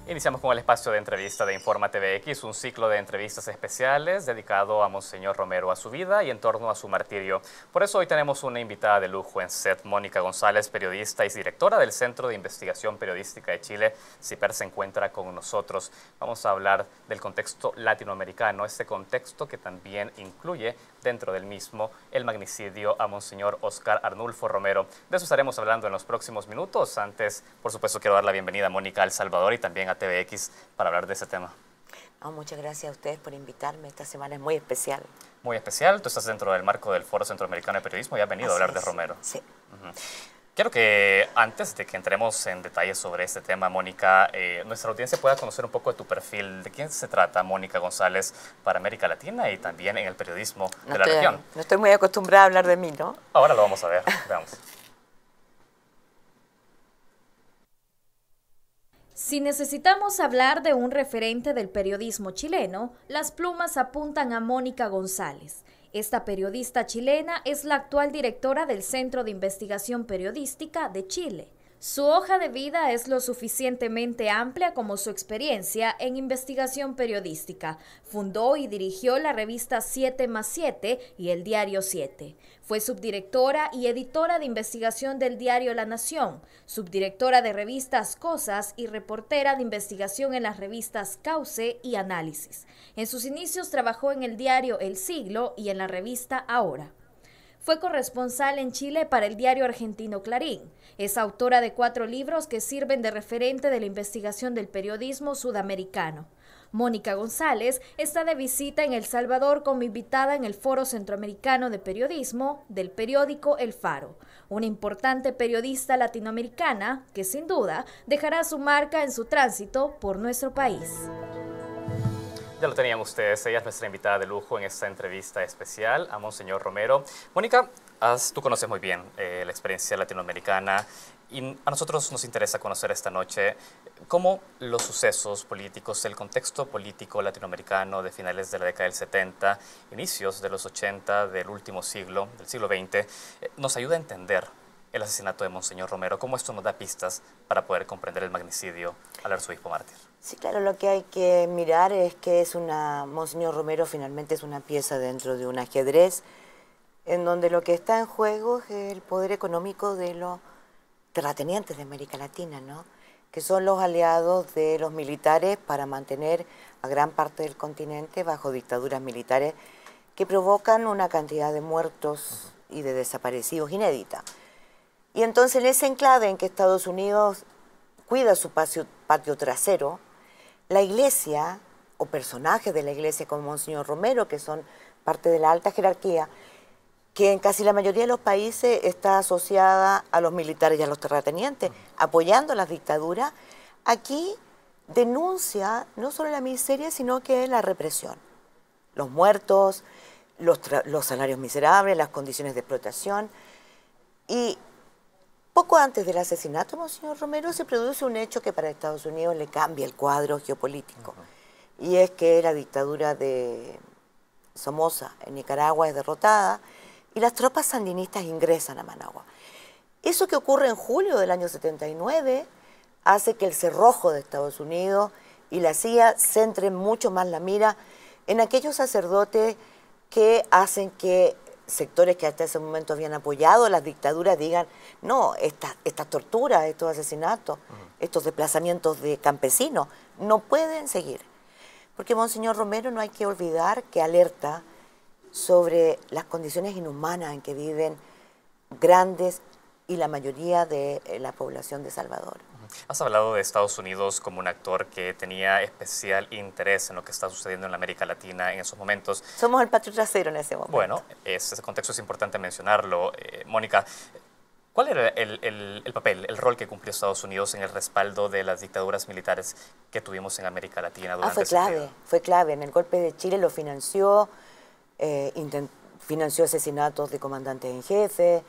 Iniciamos con el espacio de entrevista de Informa TVX, un ciclo de entrevistas especiales dedicado a Monseñor Romero, a su vida y en torno a su martirio. Por eso hoy tenemos una invitada de lujo en set, Mónica González, periodista y directora del Centro de Investigación Periodística de Chile. CIPER se encuentra con nosotros. Vamos a hablar del contexto latinoamericano, este contexto que también incluye dentro del mismo el magnicidio a Monseñor Óscar Arnulfo Romero. De eso estaremos hablando en los próximos minutos. Antes, por supuesto, quiero dar la bienvenida a Mónica a El Salvador y también a TVX para hablar de ese tema. Muchas gracias a ustedes por invitarme. Esta semana es muy especial. Muy especial. Tú estás dentro del marco del Foro Centroamericano de Periodismo y has venido a hablar de Romero. Sí. Quiero que antes de que entremos en detalles sobre este tema, Mónica, nuestra audiencia pueda conocer un poco de tu perfil. ¿De quién se trata Mónica González para América Latina y también en el periodismo de la región? No estoy muy acostumbrada a hablar de mí, ¿no? Ahora lo vamos a ver. Veamos. Si necesitamos hablar de un referente del periodismo chileno, las plumas apuntan a Mónica González. Esta periodista chilena es la actual directora del Centro de Investigación Periodística de Chile. Su hoja de vida es lo suficientemente amplia como su experiencia en investigación periodística. Fundó y dirigió la revista 7+7 y el diario 7. Fue subdirectora y editora de investigación del diario La Nación, subdirectora de revistas Cosas y reportera de investigación en las revistas Cauce y Análisis. En sus inicios trabajó en el diario El Siglo y en la revista Ahora. Fue corresponsal en Chile para el diario argentino Clarín. Es autora de 4 libros que sirven de referente de la investigación del periodismo sudamericano. Mónica González está de visita en El Salvador como invitada en el Foro Centroamericano de Periodismo del periódico El Faro, una importante periodista latinoamericana que sin duda dejará su marca en su tránsito por nuestro país. Ya lo tenían ustedes, ella es nuestra invitada de lujo en esta entrevista especial a Monseñor Romero. Mónica, tú conoces muy bien la experiencia latinoamericana y a nosotros nos interesa conocer esta noche cómo los sucesos políticos, el contexto político latinoamericano de finales de la década del 70, inicios de los 80 del último siglo, del siglo XX, nos ayuda a entender el asesinato de Monseñor Romero, cómo esto nos da pistas para poder comprender el magnicidio al arzobispo mártir. Sí, claro, lo que hay que mirar es que Monseñor Romero finalmente es una pieza dentro de un ajedrez en donde lo que está en juego es el poder económico de los terratenientes de América Latina, ¿no? Que son los aliados de los militares para mantener a gran parte del continente bajo dictaduras militares que provocan una cantidad de muertos y de desaparecidos inédita. Y entonces en ese enclave en que Estados Unidos cuida su patio trasero, la iglesia o personajes de la iglesia como Monseñor Romero, que son parte de la alta jerarquía, que en casi la mayoría de los países está asociada a los militares y a los terratenientes, apoyando las dictaduras, aquí denuncia no solo la miseria, sino que la represión. Los muertos, los salarios miserables, las condiciones de explotación. Y poco antes del asesinato de Monseñor Romero se produce un hecho que para Estados Unidos le cambia el cuadro geopolítico. Y es que la dictadura de Somoza en Nicaragua es derrotada y las tropas sandinistas ingresan a Managua. Eso que ocurre en julio del año 79 hace que el cerrojo de Estados Unidos y la CIA centren mucho más la mira en aquellos sacerdotes que hacen que sectores que hasta ese momento habían apoyado a las dictaduras digan, no, estas torturas, estos asesinatos, estos desplazamientos de campesinos, no pueden seguir. Porque Monseñor Romero no hay que olvidar que alerta sobre las condiciones inhumanas en que viven grandes y la mayoría de la población de Salvador. Has hablado de Estados Unidos como un actor que tenía especial interés en lo que está sucediendo en la América Latina en esos momentos. Somos el patio trasero en ese momento. Bueno, ese contexto es importante mencionarlo. Mónica, ¿cuál era el papel, el rol que cumplió Estados Unidos en el respaldo de las dictaduras militares que tuvimos en América Latina durante ese periodo? Fue clave. En el golpe de Chile lo financió, financió asesinatos de comandantes en jefe,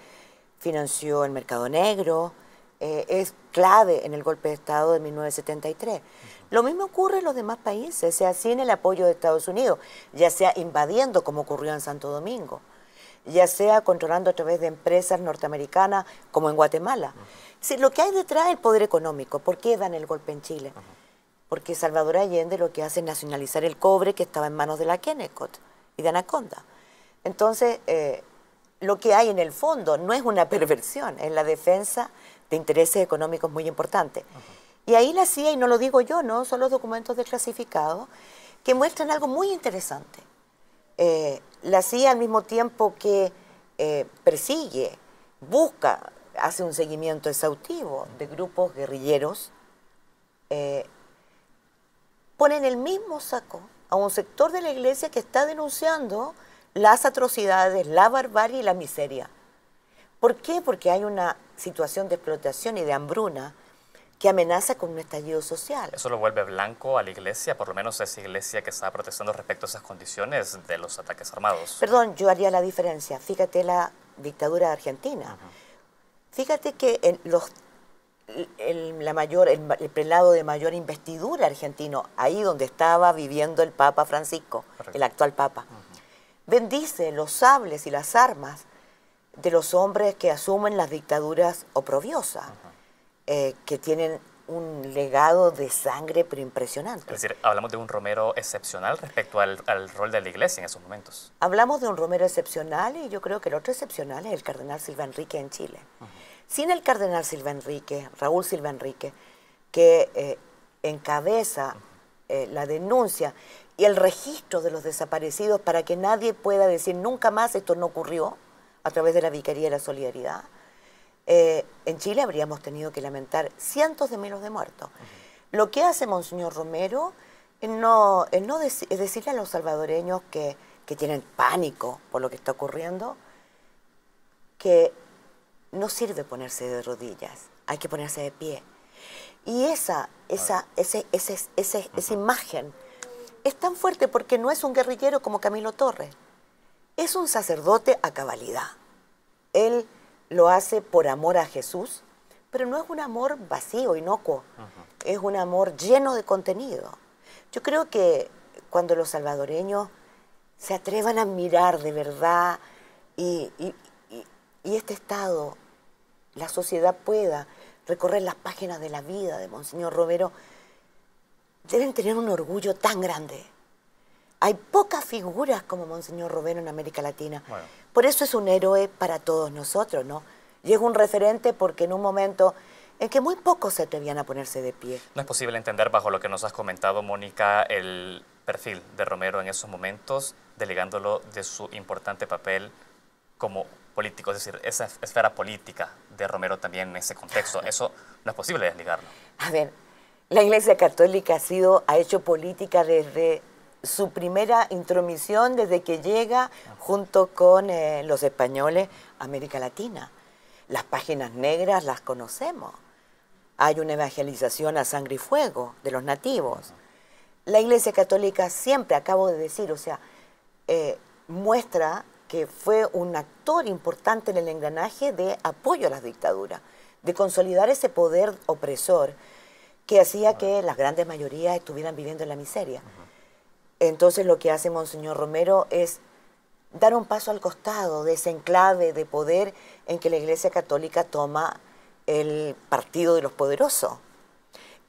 financió el mercado negro. Es clave en el golpe de Estado de 1973. Lo mismo ocurre en los demás países, sea sin el apoyo de Estados Unidos, ya sea invadiendo como ocurrió en Santo Domingo, ya sea controlando a través de empresas norteamericanas como en Guatemala. Sí, lo que hay detrás es el poder económico. ¿Por qué dan el golpe en Chile? porque Salvador Allende lo que hace es nacionalizar el cobre que estaba en manos de la Kennecott y de Anaconda. Entonces, lo que hay en el fondo no es una perversión, es la defensa de intereses económicos muy importantes. Y ahí la CIA, y no lo digo yo, ¿no? Son los documentos desclasificados que muestran algo muy interesante. La CIA, al mismo tiempo que persigue, busca, hace un seguimiento exhaustivo de grupos guerrilleros, pone en el mismo saco a un sector de la iglesia que está denunciando las atrocidades, la barbarie y la miseria. ¿Por qué? Porque hay una situación de explotación y de hambruna que amenaza con un estallido social. ¿Eso lo vuelve blanco a la iglesia? Por lo menos esa iglesia que está protestando respecto a esas condiciones de los ataques armados. Perdón, yo haría la diferencia. Fíjate la dictadura de Argentina. Fíjate que el prelado de mayor investidura argentino, ahí donde estaba viviendo el Papa Francisco, correcto, el actual Papa, bendice los sables y las armas de los hombres que asumen las dictaduras oprobiosas, que tienen un legado de sangre pero impresionante. Es decir, hablamos de un Romero excepcional respecto al rol de la iglesia en esos momentos. Hablamos de un Romero excepcional y yo creo que el otro excepcional es el cardenal Silva Enrique en Chile. Sin el cardenal Silva Enrique, Raúl Silva Enrique, que encabeza la denuncia y el registro de los desaparecidos para que nadie pueda decir nunca más esto no ocurrió a través de la Vicaría de la Solidaridad, en Chile habríamos tenido que lamentar cientos de miles de muertos. Lo que hace Monseñor Romero es decirle a los salvadoreños que tienen pánico por lo que está ocurriendo, que no sirve ponerse de rodillas, hay que ponerse de pie. Y esa imagen es tan fuerte porque no es un guerrillero como Camilo Torres, es un sacerdote a cabalidad. Él lo hace por amor a Jesús, pero no es un amor vacío, inocuo, es un amor lleno de contenido. Yo creo que cuando los salvadoreños se atrevan a mirar de verdad y este Estado, la sociedad pueda recorrer las páginas de la vida de Monseñor Romero, deben tener un orgullo tan grande. Hay pocas figuras como Monseñor Romero en América Latina. Bueno. Por eso es un héroe para todos nosotros, ¿no? Y es un referente porque en un momento en que muy pocos se atrevían a ponerse de pie. ¿No es posible entender, bajo lo que nos has comentado, Mónica, el perfil de Romero en esos momentos, desligándolo de su importante papel como político? Es decir, esa esfera política de Romero también en ese contexto. Eso no es posible desligarlo. A ver, la Iglesia Católica ha hecho política desde su primera intromisión, desde que llega junto con los españoles a América Latina. Las páginas negras las conocemos. Hay una evangelización a sangre y fuego de los nativos. La Iglesia Católica siempre, acabo de decir, o sea, muestra que fue un actor importante en el engranaje de apoyo a las dictaduras, de consolidar ese poder opresor que hacía que las grandes mayorías estuvieran viviendo en la miseria. Entonces lo que hace Monseñor Romero es dar un paso al costado de ese enclave de poder en que la Iglesia Católica toma el partido de los poderosos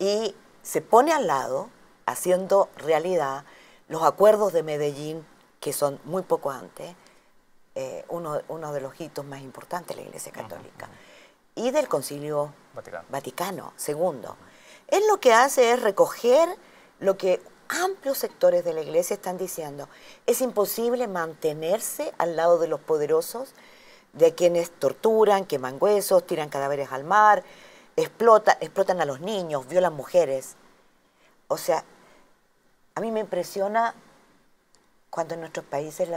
y se pone al lado, haciendo realidad los acuerdos de Medellín, que son muy poco antes, uno de los hitos más importantes de la Iglesia Católica, y del Concilio Vaticano II. Él lo que hace es recoger lo que amplios sectores de la Iglesia están diciendo. Es imposible mantenerse al lado de los poderosos, de quienes torturan, queman huesos, tiran cadáveres al mar, explotan a los niños, violan mujeres. O sea, a mí me impresiona cuando en nuestros países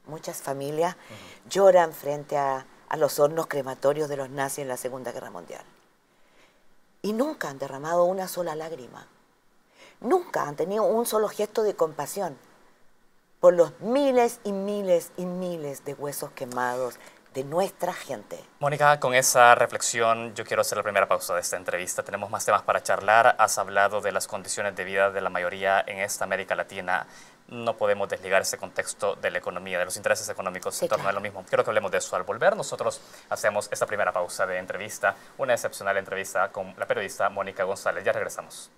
muchas familias lloran frente a los hornos crematorios de los nazis en la Segunda Guerra Mundial. Y nunca han derramado una sola lágrima. Nunca han tenido un solo gesto de compasión por los miles y miles y miles de huesos quemados de nuestra gente. Mónica, con esa reflexión yo quiero hacer la primera pausa de esta entrevista. Tenemos más temas para charlar. Has hablado de las condiciones de vida de la mayoría en esta América Latina. No podemos desligar ese contexto de la economía, de los intereses económicos sí, en torno a lo mismo. Quiero que hablemos de eso al volver. Nosotros hacemos esta primera pausa de entrevista, una excepcional entrevista con la periodista Mónica González. Ya regresamos.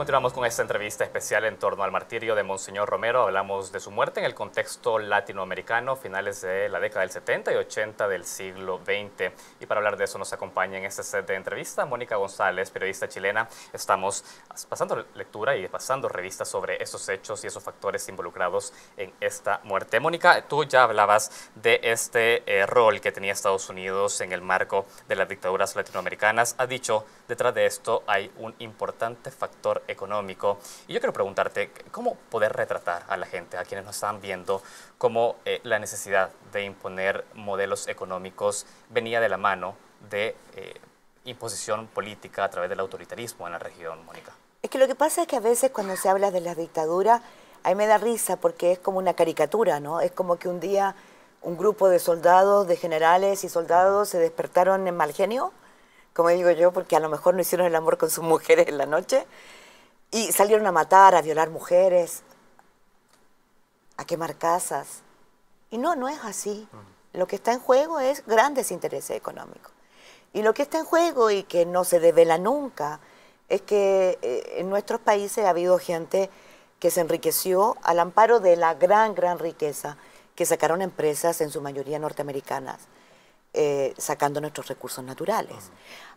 Continuamos con esta entrevista especial en torno al martirio de Monseñor Romero. Hablamos de su muerte en el contexto latinoamericano, finales de la década del 70 y 80 del siglo XX. Y para hablar de eso nos acompaña en este set de entrevista Mónica González, periodista chilena. Estamos pasando lectura y pasando revistas sobre esos hechos y esos factores involucrados en esta muerte. Mónica, tú ya hablabas de este rol que tenía Estados Unidos en el marco de las dictaduras latinoamericanas. Has dicho, detrás de esto hay un importante factor económico. Y yo quiero preguntarte, ¿cómo poder retratar a la gente, a quienes nos están viendo, cómo la necesidad de imponer modelos económicos venía de la mano de imposición política a través del autoritarismo en la región, Mónica? Es que lo que pasa es que a veces cuando se habla de la dictadura, ahí me da risa porque es como una caricatura, ¿no? Es como que un día un grupo de soldados, de generales y soldados se despertaron en mal genio, como digo yo, porque a lo mejor no hicieron el amor con sus mujeres en la noche, y salieron a matar, a violar mujeres, a quemar casas. Y no, no es así. Lo que está en juego es grandes intereses económicos. Y lo que está en juego y que no se devela nunca es que en nuestros países ha habido gente que se enriqueció al amparo de la gran riqueza que sacaron empresas, en su mayoría norteamericanas, sacando nuestros recursos naturales.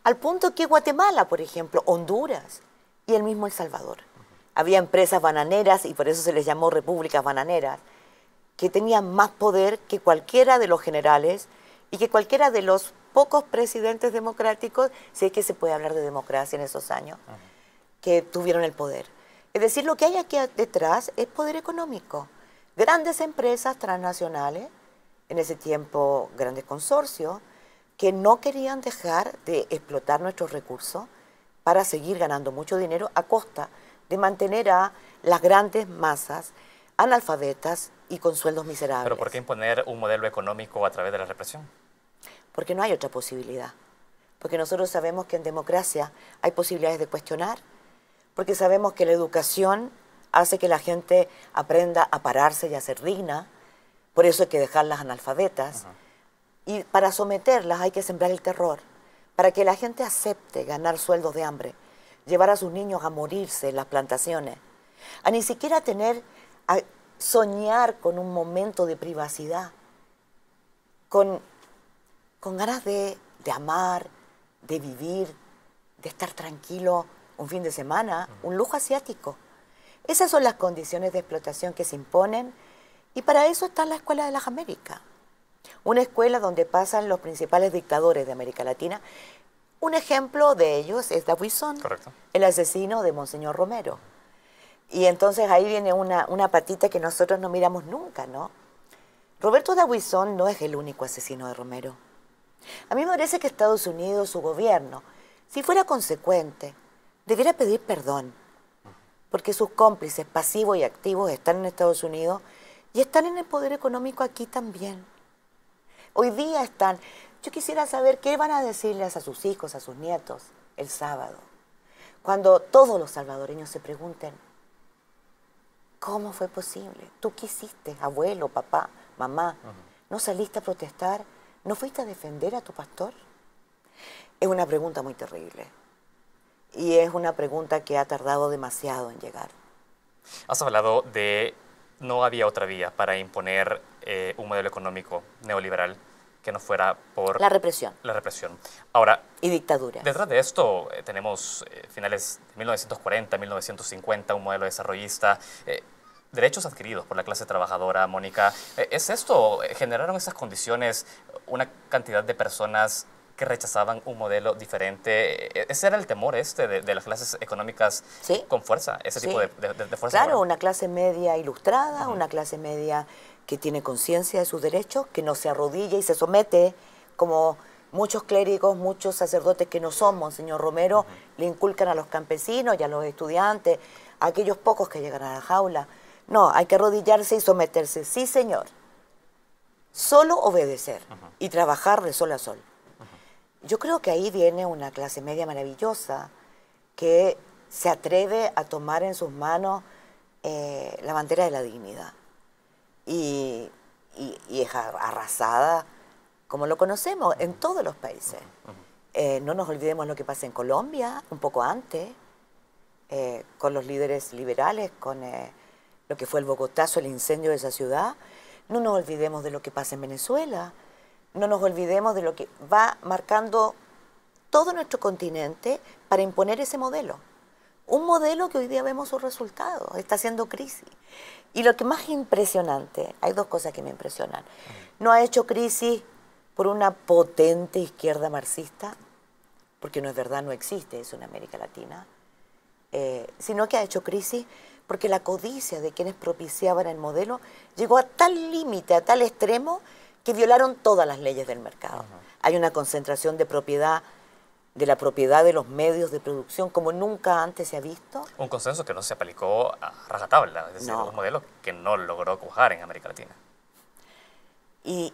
Al punto que Guatemala, por ejemplo, Honduras y el mismo El Salvador, había empresas bananeras, y por eso se les llamó repúblicas bananeras, que tenían más poder que cualquiera de los generales y que cualquiera de los pocos presidentes democráticos, si es que se puede hablar de democracia en esos años, que tuvieron el poder. Es decir, lo que hay aquí detrás es poder económico. Grandes empresas transnacionales, en ese tiempo grandes consorcios, que no querían dejar de explotar nuestros recursos para seguir ganando mucho dinero a costa de mantener a las grandes masas analfabetas y con sueldos miserables. ¿Pero por qué imponer un modelo económico a través de la represión? Porque no hay otra posibilidad. Porque nosotros sabemos que en democracia hay posibilidades de cuestionar, porque sabemos que la educación hace que la gente aprenda a pararse y a ser digna, por eso hay que dejarlas analfabetas, y para someterlas hay que sembrar el terror, para que la gente acepte ganar sueldos de hambre, llevar a sus niños a morirse en las plantaciones, a ni siquiera a soñar con un momento de privacidad, con ganas de amar, de vivir, de estar tranquilo un fin de semana, un lujo asiático. Esas son las condiciones de explotación que se imponen, y para eso está la Escuela de las Américas, una escuela donde pasan los principales dictadores de América Latina. Un ejemplo de ellos es D'Aubuisson, el asesino de Monseñor Romero. Y entonces ahí viene una patita que nosotros no miramos nunca, ¿no? Roberto D'Aubuisson no es el único asesino de Romero. A mí me parece que Estados Unidos, su gobierno, si fuera consecuente, debiera pedir perdón, porque sus cómplices pasivos y activos están en Estados Unidos y están en el poder económico aquí también. Hoy día están. Yo quisiera saber qué van a decirles a sus hijos, a sus nietos, el sábado, cuando todos los salvadoreños se pregunten, ¿cómo fue posible? ¿Tú qué hiciste, abuelo, papá, mamá? ¿No saliste a protestar? ¿No fuiste a defender a tu pastor? Es una pregunta muy terrible. Y es una pregunta que ha tardado demasiado en llegar. Has hablado de no había otra vía para imponer un modelo económico neoliberal que no fuera por la represión. La represión. Ahora, y dictadura. Detrás de esto tenemos finales de 1940, 1950, un modelo desarrollista, derechos adquiridos por la clase trabajadora, Mónica. ¿Es esto? ¿Generaron esas condiciones una cantidad de personas que rechazaban un modelo diferente? ¿Ese era el temor de las clases económicas con fuerza? Ese tipo de fuerza. Claro, una clase media ilustrada, una clase media que tiene conciencia de sus derechos, que no se arrodilla y se somete, como muchos clérigos, muchos sacerdotes que no somos, señor Romero, le inculcan a los campesinos y a los estudiantes, a aquellos pocos que llegan a la jaula. No, hay que arrodillarse y someterse. Sí, señor. Solo obedecer y trabajar de sol a sol. Yo creo que ahí viene una clase media maravillosa que se atreve a tomar en sus manos la bandera de la dignidad. Y es arrasada, como lo conocemos, en todos los países. No nos olvidemos lo que pasa en Colombia, un poco antes. con los líderes liberales, con lo que fue el Bogotazo, el incendio de esa ciudad. No nos olvidemos de lo que pasa en Venezuela, no nos olvidemos de lo que va marcando todo nuestro continente para imponer ese modelo. Un modelo que hoy día vemos sus resultados, está haciendo crisis. Y lo que más impresionante, hay dos cosas que me impresionan. No ha hecho crisis por una potente izquierda marxista, porque no es verdad, no existe eso en América Latina, sino que ha hecho crisis porque la codicia de quienes propiciaban el modelo llegó a tal límite, a tal extremo, que violaron todas las leyes del mercado. Hay una concentración de propiedad, de la propiedad de los medios de producción como nunca antes se ha visto. Un consenso que no se aplicó a rajatabla, es decir, un modelo que no logró cuajar en América Latina. Y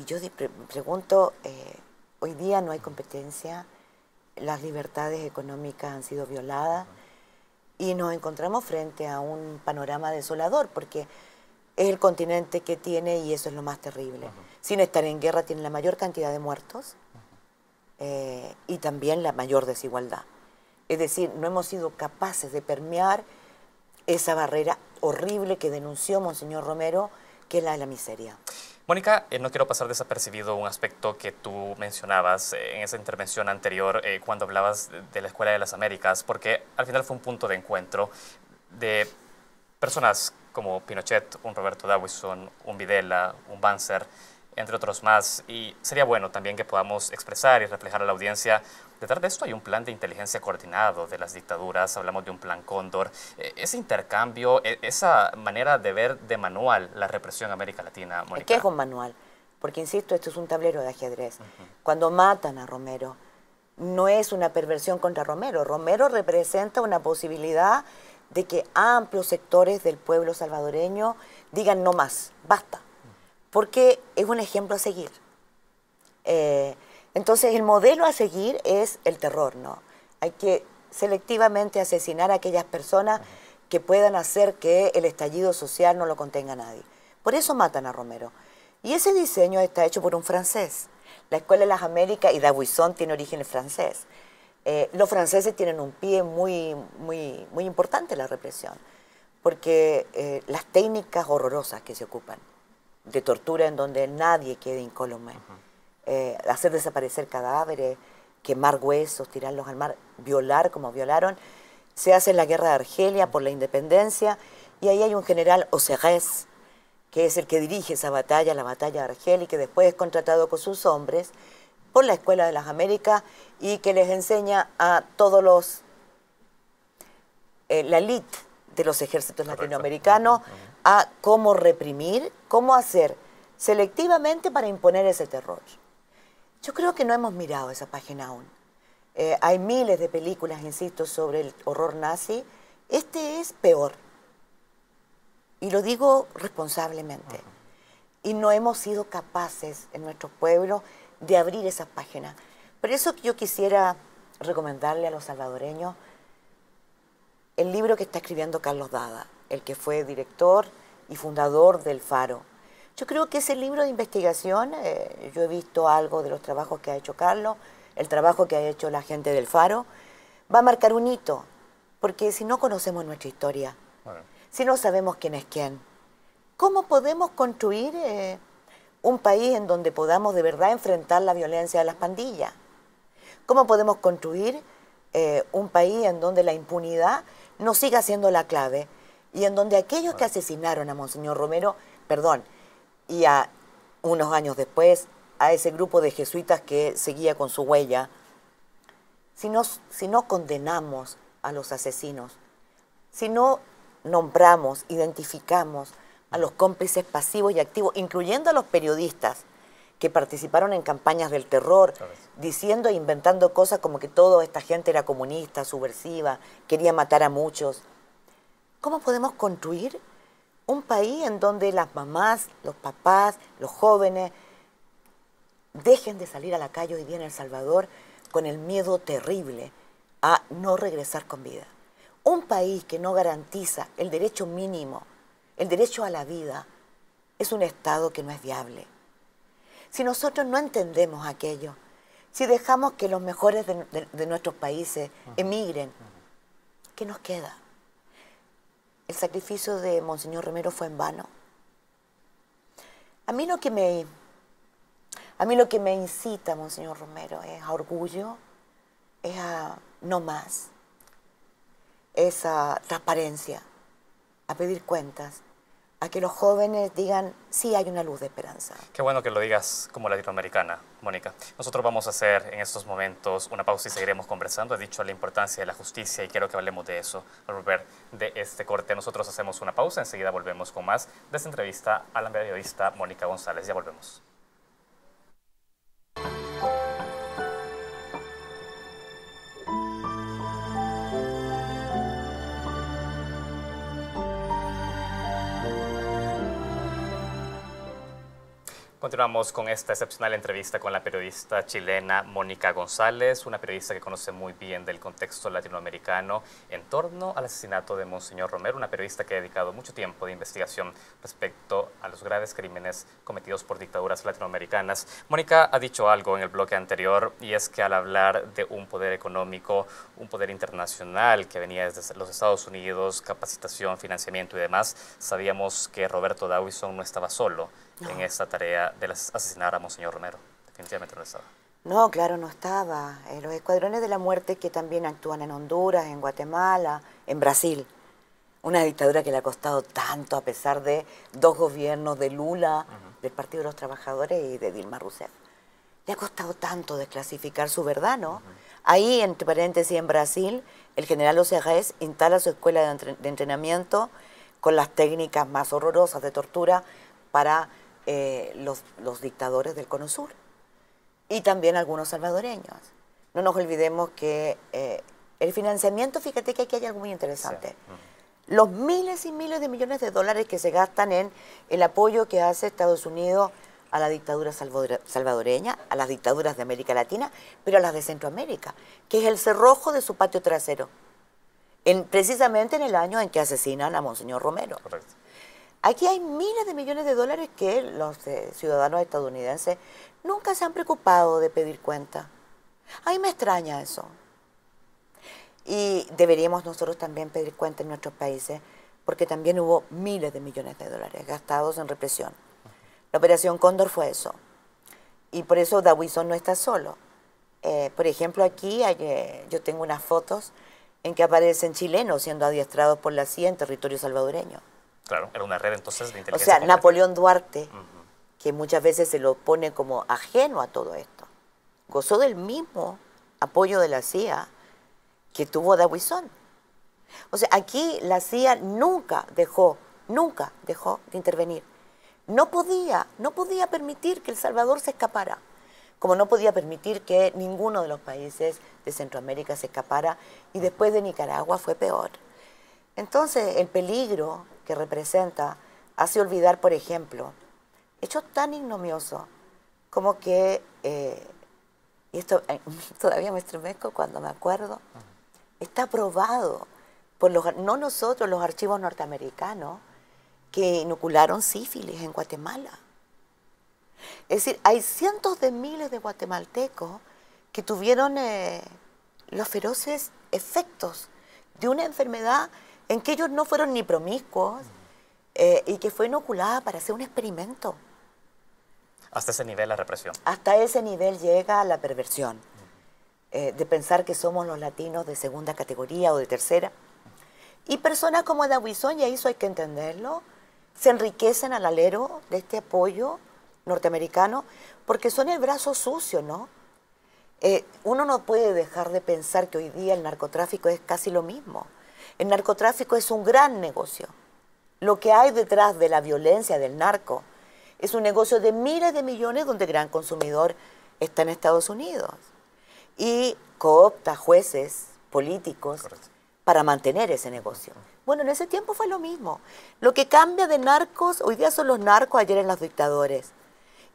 yo pregunto, hoy día no hay competencia, las libertades económicas han sido violadas y nos encontramos frente a un panorama desolador porque es el continente que tiene, y eso es lo más terrible, sin estar en guerra, tiene la mayor cantidad de muertos y también la mayor desigualdad. Es decir, no hemos sido capaces de permear esa barrera horrible que denunció Monseñor Romero, que es la de la miseria. Mónica, no quiero pasar desapercibido un aspecto que tú mencionabas en esa intervención anterior cuando hablabas de la Escuela de las Américas, porque al final fue un punto de encuentro de personas como Pinochet, un Roberto Dawson, un Videla, un Banzer, entre otros más. Y sería bueno también que podamos expresar y reflejar a la audiencia. Detrás de esto hay un plan de inteligencia coordinado de las dictaduras, hablamos de un plan Cóndor. Ese intercambio, esa manera de ver de manual la represión en América Latina, Mónica. ¿Qué es un manual? Porque, insisto, esto es un tablero de ajedrez. Cuando matan a Romero, no es una perversión contra Romero. Romero representa una posibilidad de que amplios sectores del pueblo salvadoreño digan no más, basta. Porque es un ejemplo a seguir. Entonces, el modelo a seguir es el terror, ¿no? Hay que selectivamente asesinar a aquellas personas que puedan hacer que el estallido social no lo contenga nadie. Por eso matan a Romero. Y ese diseño está hecho por un francés. La Escuela de las Américas, y Dawson tiene origen francés. Los franceses tienen un pie muy importante en la represión, porque las técnicas horrorosas que se ocupan, de tortura en donde nadie quede incólume, hacer desaparecer cadáveres, quemar huesos, tirarlos al mar, violar como violaron, se hace en la guerra de Argelia por la independencia, y ahí hay un general Auxerres, que es el que dirige esa batalla, la batalla de Argelia, y que después es contratado con sus hombres por la Escuela de las Américas y que les enseña a todos los, la élite de los ejércitos latinoamericanos a cómo reprimir, cómo hacer selectivamente para imponer ese terror. Yo creo que no hemos mirado esa página aún. Hay miles de películas, insisto, sobre el horror nazi. Este es peor. Y lo digo responsablemente. Y no hemos sido capaces en nuestros pueblos de abrir esas páginas. Por eso yo quisiera recomendarle a los salvadoreños el libro que está escribiendo Carlos Dada, el que fue director y fundador del Faro. Yo creo que ese libro de investigación, yo he visto algo de los trabajos que ha hecho Carlos, el trabajo que ha hecho la gente del Faro, va a marcar un hito, porque si no conocemos nuestra historia, si no sabemos quién es quién, ¿cómo podemos construir un país en donde podamos de verdad enfrentar la violencia de las pandillas? ¿Cómo podemos construir un país en donde la impunidad no siga siendo la clave y en donde aquellos que asesinaron a Monseñor Romero, y a unos años después a ese grupo de jesuitas que seguía con su huella, si no condenamos a los asesinos, si no nombramos, identificamos a los cómplices pasivos y activos, incluyendo a los periodistas que participaron en campañas del terror, diciendo e inventando cosas como que toda esta gente era comunista, subversiva, quería matar a muchos. ¿Cómo podemos construir un país en donde las mamás, los papás, los jóvenes dejen de salir a la calle hoy día en El Salvador con el miedo terrible a no regresar con vida? Un país que no garantiza el derecho mínimo, el derecho a la vida, es un Estado que no es viable. Si nosotros no entendemos aquello, si dejamos que los mejores de nuestros países emigren, ¿qué nos queda? ¿El sacrificio de Monseñor Romero fue en vano? A mí lo que me incita, Monseñor Romero, es a orgullo, es a no más, es a transparencia, a pedir cuentas, a que los jóvenes digan, sí hay una luz de esperanza. Qué bueno que lo digas como latinoamericana, Mónica. Nosotros vamos a hacer en estos momentos una pausa y seguiremos conversando. He dicho la importancia de la justicia y quiero que hablemos de eso al volver de este corte. Nosotros hacemos una pausa, enseguida volvemos con más de esta entrevista a la periodista Mónica González. Ya volvemos. Continuamos con esta excepcional entrevista con la periodista chilena Mónica González, una periodista que conoce muy bien del contexto latinoamericano en torno al asesinato de Monseñor Romero, una periodista que ha dedicado mucho tiempo de investigación respecto a los graves crímenes cometidos por dictaduras latinoamericanas. Mónica ha dicho algo en el bloque anterior y es que al hablar de un poder económico, un poder internacional que venía desde los Estados Unidos, capacitación, financiamiento y demás, sabíamos que Roberto Dawison no estaba solo en esta tarea de asesinar a Monseñor Romero. Definitivamente no estaba. No, claro, no estaba. Los escuadrones de la muerte que también actúan en Honduras, en Guatemala, en Brasil. Una dictadura que le ha costado tanto a pesar de 2 gobiernos de Lula, del Partido de los Trabajadores y de Dilma Rousseff. Le ha costado tanto desclasificar su verdad, ¿no? Ahí, entre paréntesis, en Brasil, el general Ocerrés instala su escuela de entrenamiento con las técnicas más horrorosas de tortura para los dictadores del Cono Sur y también algunos salvadoreños. No nos olvidemos que el financiamiento, fíjate que aquí hay algo muy interesante. Sí. Los miles y miles de millones de dólares que se gastan en el apoyo que hace Estados Unidos a la dictadura salvadoreña, a las dictaduras de América Latina, pero a las de Centroamérica, que es el cerrojo de su patio trasero, precisamente en el año en que asesinan a Monseñor Romero. Correcto. Aquí hay miles de millones de dólares que los ciudadanos estadounidenses nunca se han preocupado de pedir cuenta. A mí me extraña eso. Y deberíamos nosotros también pedir cuenta en nuestros países, porque también hubo miles de millones de dólares gastados en represión. La Operación Cóndor fue eso. Y por eso Dawison no está solo. Por ejemplo, aquí yo tengo unas fotos en que aparecen chilenos siendo adiestrados por la CIA en territorio salvadoreño. Claro, era una red entonces de inteligencia. O sea, completa. Napoleón Duarte, que muchas veces se lo pone como ajeno a todo esto, gozó del mismo apoyo de la CIA que tuvo Dawison. O sea, aquí la CIA nunca dejó de intervenir. No podía permitir que El Salvador se escapara, como no podía permitir que ninguno de los países de Centroamérica se escapara, y después de Nicaragua fue peor. Entonces, el peligro que representa hace olvidar, por ejemplo, hechos tan ignomiosos como que, y esto todavía me estremezco cuando me acuerdo, está probado por no nosotros, los archivos norteamericanos, que inocularon sífilis en Guatemala. Es decir, hay cientos de miles de guatemaltecos que tuvieron los feroces efectos de una enfermedad en que ellos no fueron ni promiscuos y que fue inoculada para hacer un experimento. Hasta ese nivel la represión. Hasta ese nivel llega la perversión de pensar que somos los latinos de segunda categoría o de tercera. Y personas como Dawison, y eso hay que entenderlo, se enriquecen al alero de este apoyo norteamericano porque son el brazo sucio, ¿no? Uno no puede dejar de pensar que hoy día el narcotráfico es casi lo mismo. El narcotráfico es un gran negocio. Lo que hay detrás de la violencia del narco es un negocio de miles de millones donde el gran consumidor está en Estados Unidos. Y coopta jueces, políticos, correcto, para mantener ese negocio. Bueno, en ese tiempo fue lo mismo. Lo que cambia de narcos, hoy día son los narcos, ayer eran los dictadores.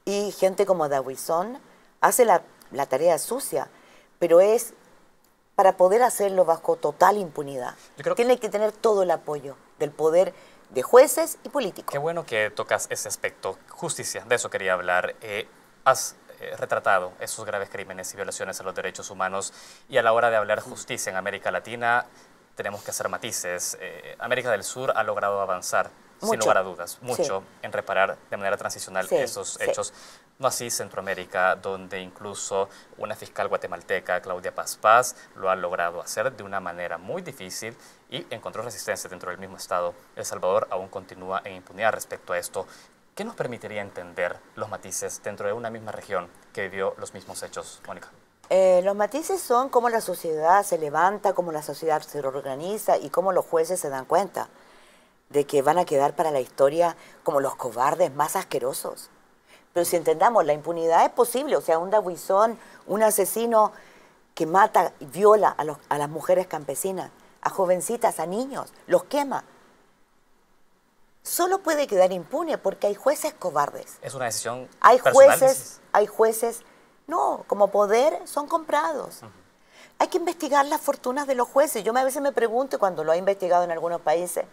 Y gente como Dawison hace la tarea sucia, pero es para poder hacerlo bajo total impunidad. Tiene que tener todo el apoyo del poder de jueces y políticos. Qué bueno que tocas ese aspecto. Justicia, de eso quería hablar. Has retratado esos graves crímenes y violaciones a los derechos humanos y a la hora de hablar justicia en América Latina, tenemos que hacer matices. América del Sur ha logrado avanzar, sin Mucho. lugar a dudas, mucho Sí. en reparar de manera transicional Sí, esos sí. hechos. No así Centroamérica, donde incluso una fiscal guatemalteca, Claudia Paz Paz, lo ha logrado hacer de una manera muy difícil y encontró resistencia dentro del mismo Estado. El Salvador aún continúa en impunidad respecto a esto. ¿Qué nos permitiría entender los matices dentro de una misma región que vivió los mismos hechos, Mónica? Los matices son cómo la sociedad se levanta, cómo la sociedad se organiza y cómo los jueces se dan cuenta de que van a quedar para la historia como los cobardes más asquerosos. Pero si entendamos, la impunidad es posible, o sea, un dabuizón, un asesino que mata y viola a las mujeres campesinas, a jovencitas, a niños, los quema. Solo puede quedar impune porque hay jueces cobardes. ¿Es una decisión Hay personal? jueces, no, como poder son comprados. Hay que investigar las fortunas de los jueces. Yo a veces me pregunto, cuando lo he investigado en algunos países,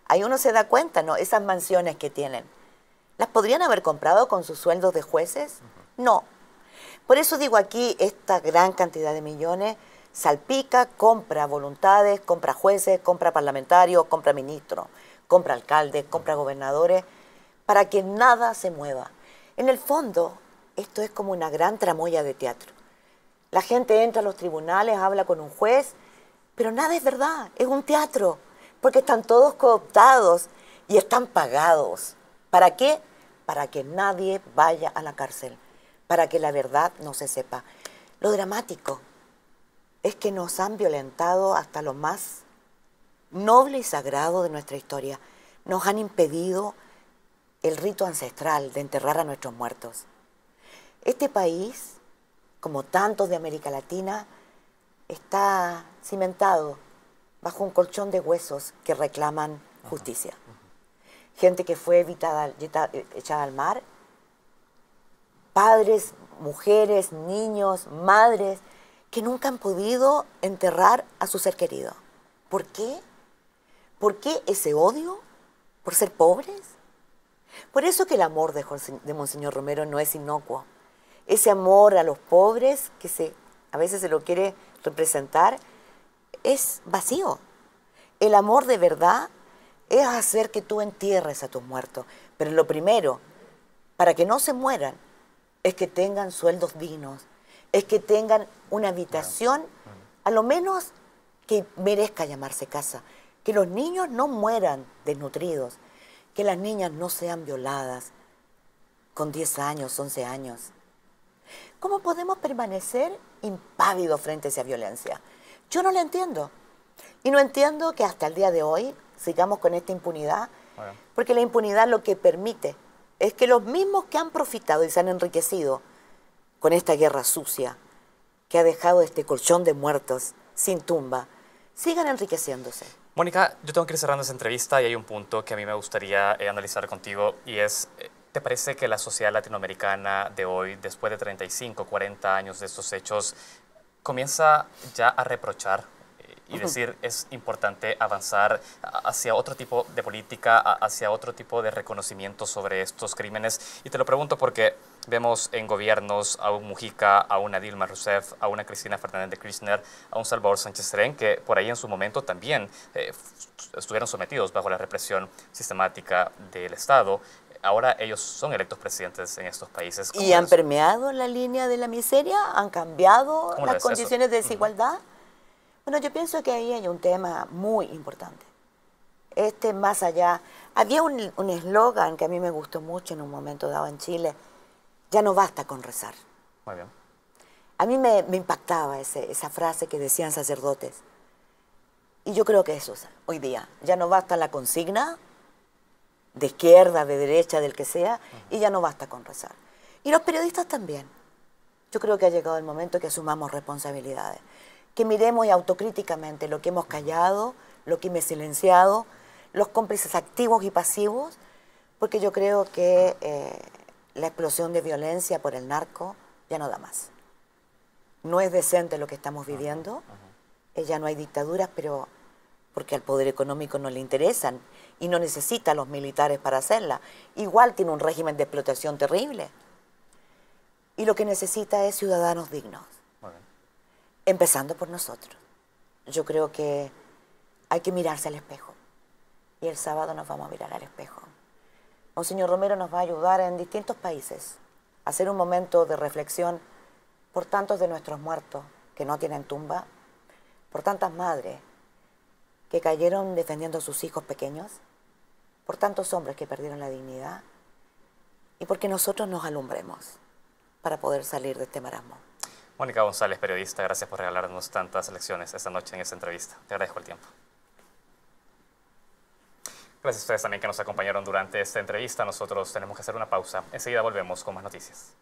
ahí uno se da cuenta, ¿no? Esas mansiones que tienen, ¿las podrían haber comprado con sus sueldos de jueces? No. Por eso digo aquí, esta gran cantidad de millones salpica, compra voluntades, compra jueces, compra parlamentarios, compra ministros, compra alcaldes, compra gobernadores, para que nada se mueva. En el fondo, esto es como una gran tramoya de teatro. La gente entra a los tribunales, habla con un juez, pero nada es verdad, es un teatro, porque están todos cooptados y están pagados. ¿Para qué? Para que nadie vaya a la cárcel, para que la verdad no se sepa. Lo dramático es que nos han violentado hasta lo más noble y sagrado de nuestra historia. Nos han impedido el rito ancestral de enterrar a nuestros muertos. Este país, como tantos de América Latina, está cimentado bajo un colchón de huesos que reclaman justicia. Gente que fue echada al mar, padres, mujeres, niños, madres, que nunca han podido enterrar a su ser querido. ¿Por qué? ¿Por qué ese odio? ¿Por ser pobres? Por eso que el amor de Monseñor Romero no es inocuo. Ese amor a los pobres, que a veces se lo quiere representar, es vacío. El amor de verdad es hacer que tú entierres a tus muertos. Pero lo primero, para que no se mueran, es que tengan sueldos dignos, es que tengan una habitación, a lo menos que merezca llamarse casa. Que los niños no mueran desnutridos, que las niñas no sean violadas con 10 años, 11 años. ¿Cómo podemos permanecer impávidos frente a esa violencia? Yo no la entiendo. Y no entiendo que hasta el día de hoy sigamos con esta impunidad, porque la impunidad lo que permite es que los mismos que han profitado y se han enriquecido con esta guerra sucia, que ha dejado este colchón de muertos sin tumba, sigan enriqueciéndose. Mónica, yo tengo que ir cerrando esa entrevista y hay un punto que a mí me gustaría analizar contigo y es, ¿te parece que la sociedad latinoamericana de hoy, después de 35, 40 años de estos hechos, comienza ya a reprochar y decir es importante avanzar hacia otro tipo de política, hacia otro tipo de reconocimiento sobre estos crímenes? Y te lo pregunto porque vemos en gobiernos a un Mujica, a una Dilma Rousseff, a una Cristina Fernández de Kirchner, a un Salvador Sánchez Serén, que por ahí en su momento también estuvieron sometidos bajo la represión sistemática del Estado. Ahora ellos son electos presidentes en estos países. ¿Y han permeado la línea de la miseria? ¿Han cambiado las condiciones de desigualdad? Bueno, yo pienso que ahí hay un tema muy importante. Más allá, había un eslogan que a mí me gustó mucho en un momento dado en Chile: ya no basta con rezar. Muy bien. A mí me impactaba esa frase que decían sacerdotes. Y yo creo que eso es hoy día. Ya no basta la consigna, de izquierda, de derecha, del que sea, y ya no basta con rezar. Y los periodistas también. Yo creo que ha llegado el momento que asumamos responsabilidades, que miremos autocríticamente lo que hemos callado, lo que hemos silenciado, los cómplices activos y pasivos, porque yo creo que la explosión de violencia por el narco ya no da más. No es decente lo que estamos viviendo, ya no hay dictaduras, pero porque al poder económico no le interesan y no necesita a los militares para hacerla. Igual tiene un régimen de explotación terrible. Y lo que necesita es ciudadanos dignos. Empezando por nosotros. Yo creo que hay que mirarse al espejo. Y el sábado nos vamos a mirar al espejo. Monseñor Romero nos va a ayudar en distintos países a hacer un momento de reflexión por tantos de nuestros muertos que no tienen tumba, por tantas madres que cayeron defendiendo a sus hijos pequeños, por tantos hombres que perdieron la dignidad y porque nosotros nos alumbremos para poder salir de este marasmo. Mónica González, periodista, gracias por regalarnos tantas lecciones esta noche en esta entrevista. Te agradezco el tiempo. Gracias a ustedes también que nos acompañaron durante esta entrevista. Nosotros tenemos que hacer una pausa. Enseguida volvemos con más noticias.